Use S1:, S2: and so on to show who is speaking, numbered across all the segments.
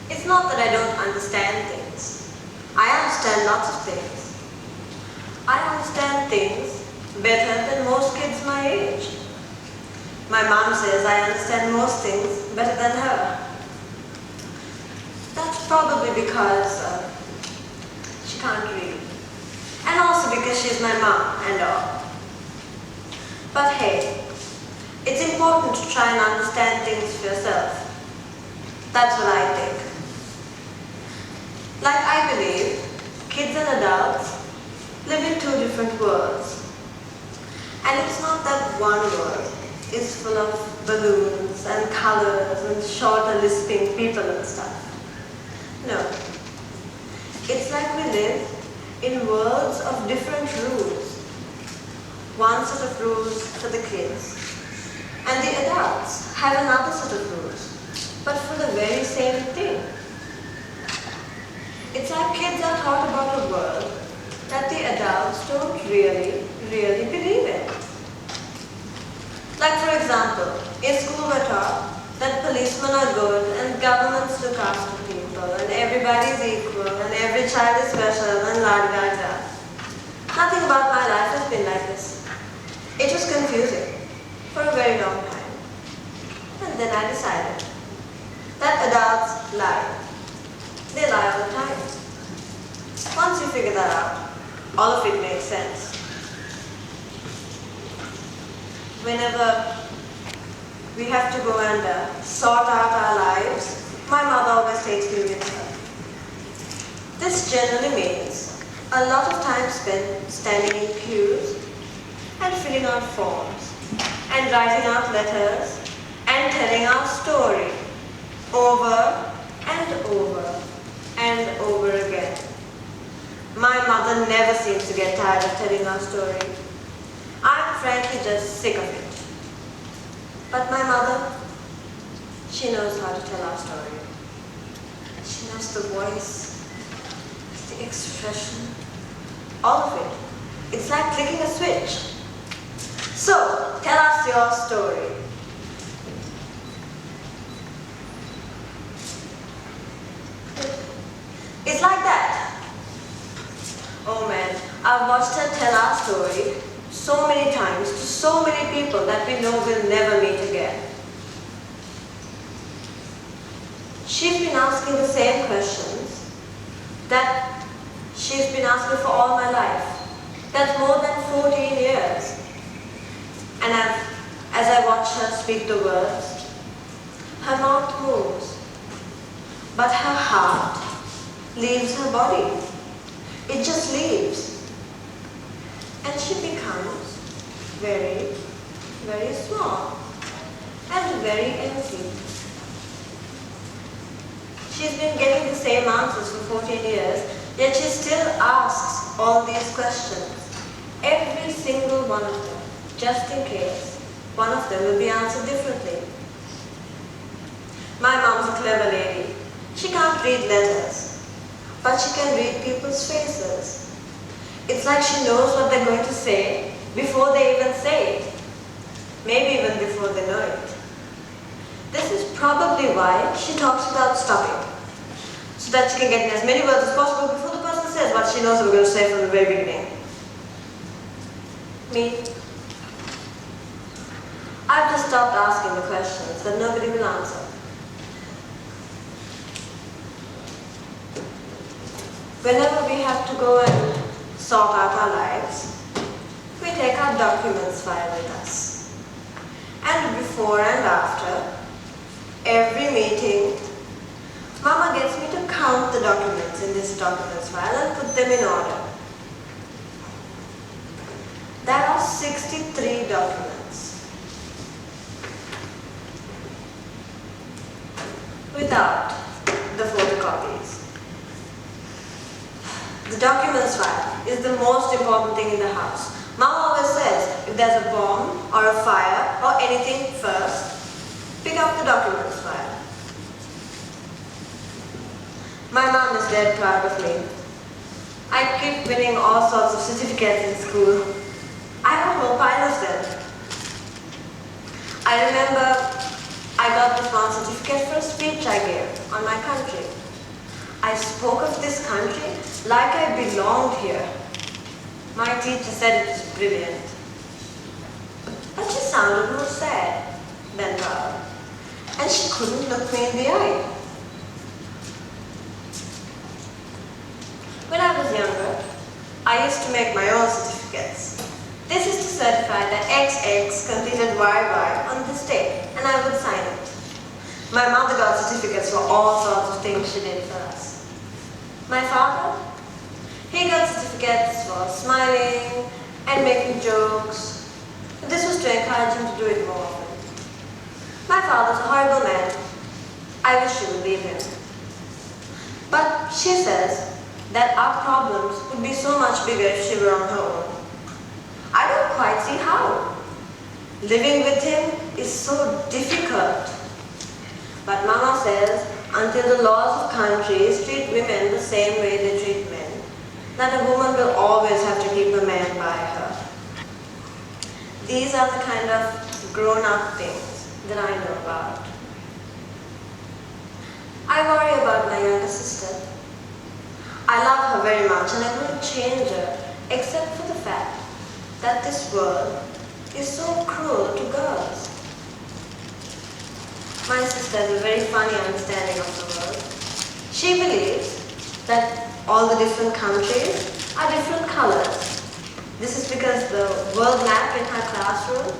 S1: It's not that I don't understand things. I understand lots of things. I understand things better than most kids my age. My mom says I understand most things better than her. That's probably because she can't read. And also because she's my mom and all. But hey, it's important to try and understand things for yourself. That's what I think. Like I believe, kids and adults live in two different worlds. And it's not that one world is full of balloons and colors and shorter lisping people and stuff. No. It's like we live in worlds of different rules. One set of rules for the kids, and the adults have another set of rules, but for the very same thing. It's like kids are taught about a world that the adults don't really believe in. Like for example, in school we're taught that policemen are good and governments look after people and everybody's equal and every child is special and la-da-da-da. Nothing about my life has been like this. It was confusing for a very long time. And then I decided that adults lie. They lie all the time. Once you figure that out, all of it makes sense. Whenever we have to go and sort out our lives, my mother always takes me with her. This generally means a lot of time spent standing in queues and filling out forms and writing out letters and telling our story over and over and over again. My mother never seems to get tired of telling our story. I'm frankly just sick of it. But my mother, she knows how to tell our story. She knows the voice, the expression, all of it. It's like clicking a switch. So, tell us your story. It's like that. Oh man, I've watched her tell our story so many times to so many people that we know we'll never meet again. She's been asking the same questions that she's been asking for all my life. That's more than 14 years. And as I watch her speak the words, her mouth moves, but her heart leaves her body. It just leaves. And she becomes very, very small and very empty. She's been getting the same answers for 14 years, yet she still asks all these questions. Every single one of them, just in case one of them will be answered differently. My mom's a clever lady. She can't read letters, but she can read people's faces. It's like she knows what they're going to say before they even say it. Maybe even before they know it. This is probably why she talks without stopping, so that she can get in as many words as possible before the person says what she knows we're going to say from the very beginning. Me? I've just stopped asking the questions that nobody will answer. Whenever we have to go and sort out our lives, we take our documents file with us. And before and after every meeting, Mama gets me to count the documents in this documents file and put them in order. There are 63 documents. Without the photocopies. The documents file is the most important thing in the house. Mom always says, if there's a bomb or a fire or anything first, pick up the documents file. My mom is dead proud of me. I keep winning all sorts of certificates in school. I have a whole pile of them. I remember I I got this one certificate for a speech I gave on my country. I spoke of this country like I belonged here. My teacher said it was brilliant. But she sounded more sad than proud, and she couldn't look me in the eye. When I was younger, I used to make my own certificates. This is to certify that XX completed YY on this date, and I would sign it. My mother got certificates for all sorts of things she did for us. My father, he got certificates for smiling and making jokes. This was to encourage him to do it more often. My father's a horrible man. I wish she would leave him. But she says that our problems would be so much bigger if she were on her own. I don't quite see how. Living with him is so difficult. But Mama says until the laws of countries treat women the same way they treat men, that a woman will always have to keep a man by her. These are the kind of grown-up things that I know about. I worry about my younger sister. I love her very much and I wouldn't change her except for the fact that this world is so cruel to girls. My sister has a very funny understanding of the world. She believes that all the different countries are different colors. This is because the world map in her classroom,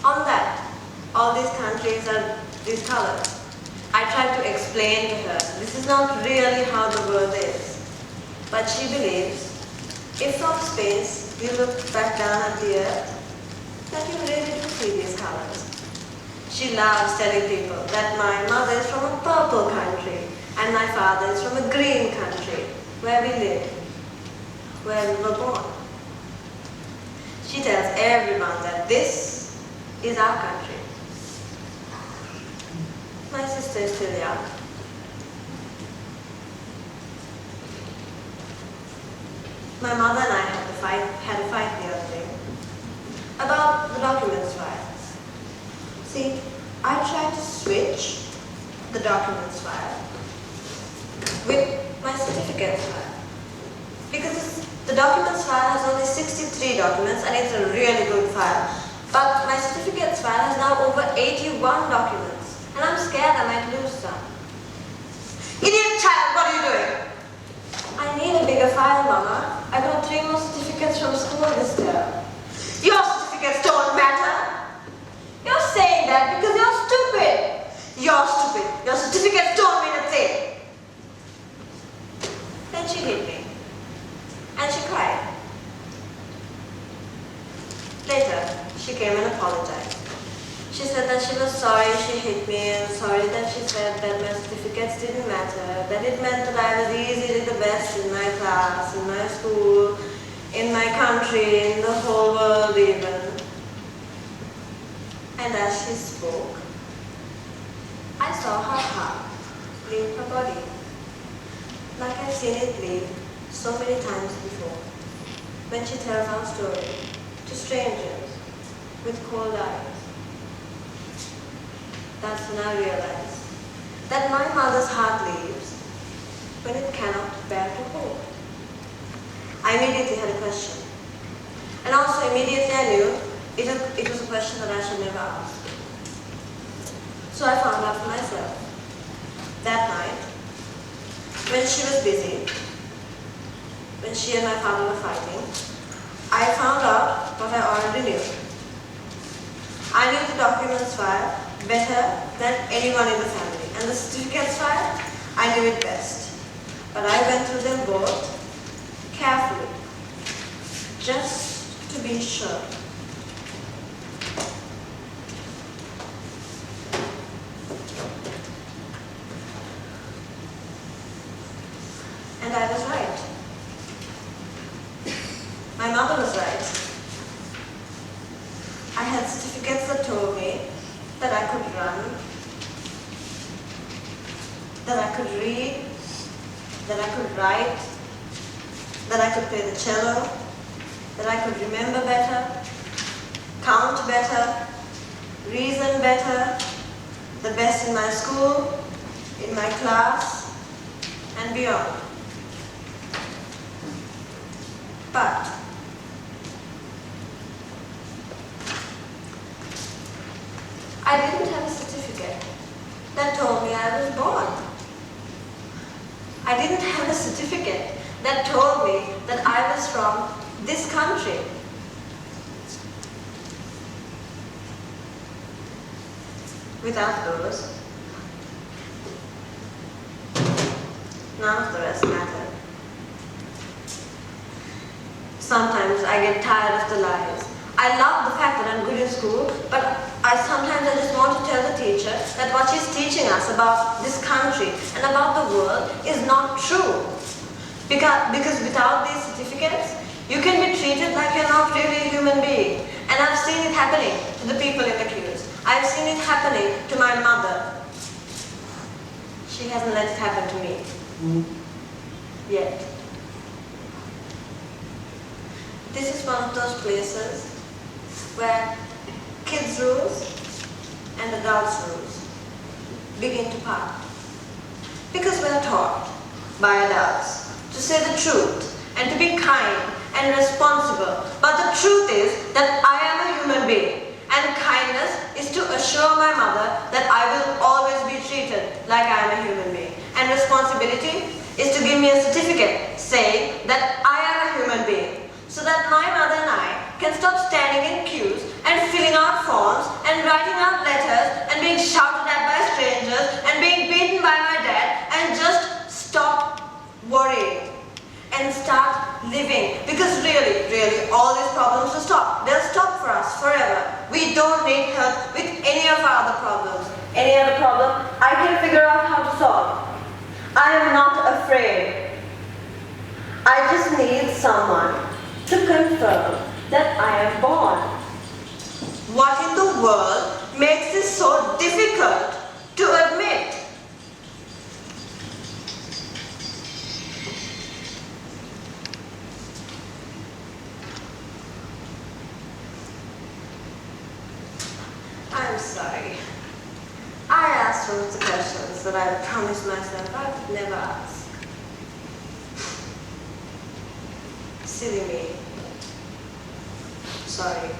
S1: on that, all these countries are these colors. I tried to explain to her, this is not really how the world is. But she believes, if from space you look back down at the earth, that you really do see these colors. She loves telling people that my mother is from a purple country and my father is from a green country, where we live, where we were born. She tells everyone that this is our country. My sister is still young. My mother and I had a fight the other day about the documents file. See, I tried to switch the documents file with my certificates file because the documents file has only 63 documents and it's a really good file. But my certificates file has now over 81 documents and I'm scared I might lose some. Idiot child, what are you doing? I need a bigger file, Mama. I got 3 more certificates from school this term. Your certificates don't matter. You're saying that because you're stupid. You're stupid. Your certificates don't mean a thing. Then she hit me. And she cried. Later, she came and apologized. She said that she was sorry she hit me and sorry that she said that my certificates didn't matter, that it meant that I was easily the best in my class, in my school, in my country, in the whole world even. And as she spoke, I saw her heart leave her body, like I've seen it leave so many times before, when she tells our story to strangers with cold eyes. That's when I realized that my mother's heart leaves when it cannot bear to hold. I immediately had a question. And also immediately I knew it was a question that I should never ask. So I found out for myself. That night, when she was busy, when she and my father were fighting, I found out what I already knew. I knew the documents file better than anyone in the family, and the certificates file, I knew it best. But I went through them both carefully, just to be sure. And I was right. My mother was right. I had certificates that told me that I could run, that I could read, that I could write, that I could play the cello, that I could remember better, count better, reason better, the best in my school, in my class, and beyond. But I didn't have a certificate that told me I was born. I didn't have a certificate that told me that I was from this country. Without those, none of the rest mattered. Sometimes I get tired of the lies. I love the fact that I'm good in school, but sometimes I just want to tell the teacher that what she's teaching us about this country and about the world is not true. Because without these certificates, you can be treated like you're not really a human being. And I've seen it happening to the people in the queues. I've seen it happening to my mother. She hasn't let it happen to me. Yet. This is one of those places where kids' rules and adults' rules begin to part. Because we're taught by adults to say the truth and to be kind and responsible. But the truth is that I am a human being, and kindness is to assure my mother that I will always be treated like I am a human being. And responsibility is to give me a certificate saying that I am a human being, so that my mother and I can stop standing in queues and filling out forms and writing out letters and being shouted at by strangers and being beaten by my dad, and just stop worrying and start living. Because really, all these problems will stop. They'll stop for us forever. We don't need help with any of our other problems. Any other problem, I can figure out how to solve. I am not afraid. I just need someone to confirm that I am born. What in the world makes this so difficult to admit? I'm sorry. I asked one of the questions that I promised myself I would never ask. Silly me. Sorry.